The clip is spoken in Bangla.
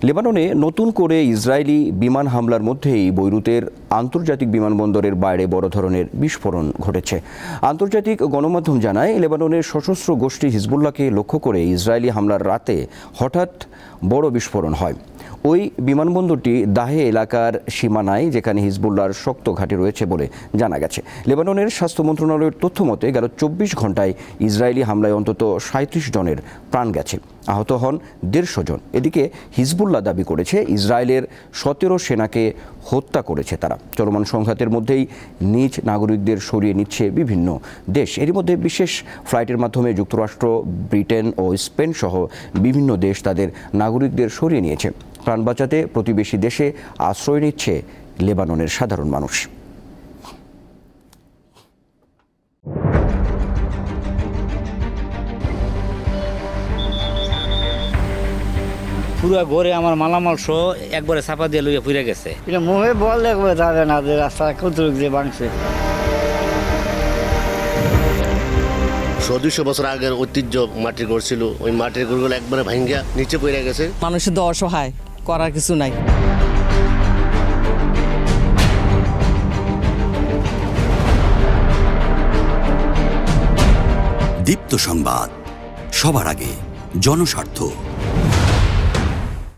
লেবাননে নতুন করে ইসরায়েলি বিমান হামলার মধ্যেই বৈরুতের আন্তর্জাতিক বিমানবন্দরের বাইরে বড় ধরনের বিস্ফোরণ ঘটেছে। আন্তর্জাতিক গণমাধ্যম জানায়, লেবাননের সশস্ত্র গোষ্ঠী হিজবুল্লাহকে লক্ষ্য করে ইসরায়েলি হামলার রাতে হঠাৎ বড় বিস্ফোরণ হয়। ওই বিমানবন্দরটি দাহে এলাকার সীমানায়, যেখানে হিজবুল্লাহর শক্ত ঘাঁটি রয়েছে বলে জানা গেছে। লেবাননের স্বাস্থ্য মন্ত্রণালয়ের তথ্য মতে গেল 24 ঘন্টায় ইসরায়েলি হামলায় অন্তত 37 জনের প্রাণ গেছে, আহত হন 150 জন। এদিকে হিজবুল্লাহ দাবি করেছে ইসরায়েলের 17 সেনাকে হত্যা করেছে তারা। চলমান সংঘাতের মধ্যেই নিজ নাগরিকদের সরিয়ে নিচ্ছে বিভিন্ন দেশ। এরই মধ্যে বিশেষ ফ্লাইটের মাধ্যমে যুক্তরাষ্ট্র, ব্রিটেন ও স্পেন সহ বিভিন্ন দেশ তাদের নাগরিকদের সরিয়ে নিয়েছে। প্রাণ বাঁচাতে প্রতিবেশী দেশে আশ্রয় নিচ্ছে লেবাননের সাধারণ মানুষ। পুরো ঘরে আমার মালামাল সহ একবারে চাপা দিয়ে লইয়া পুড়ে গেছে। এটা মুখে বল দেখবে যাবে না যে রাস্তা কতটুক যে ভাঙছে। 200 বছর আগের ঐতিহ্য মাটির ঘর ছিল, ওই মাটির ঘরগুলো একবারে ভাঙ্গা নিচে পড়ে গেছে। মানুষের তো অসহায়, করার কিছু নাই। দীপ্ত সংবাদ, সবার আগে, জনস্বার্থ।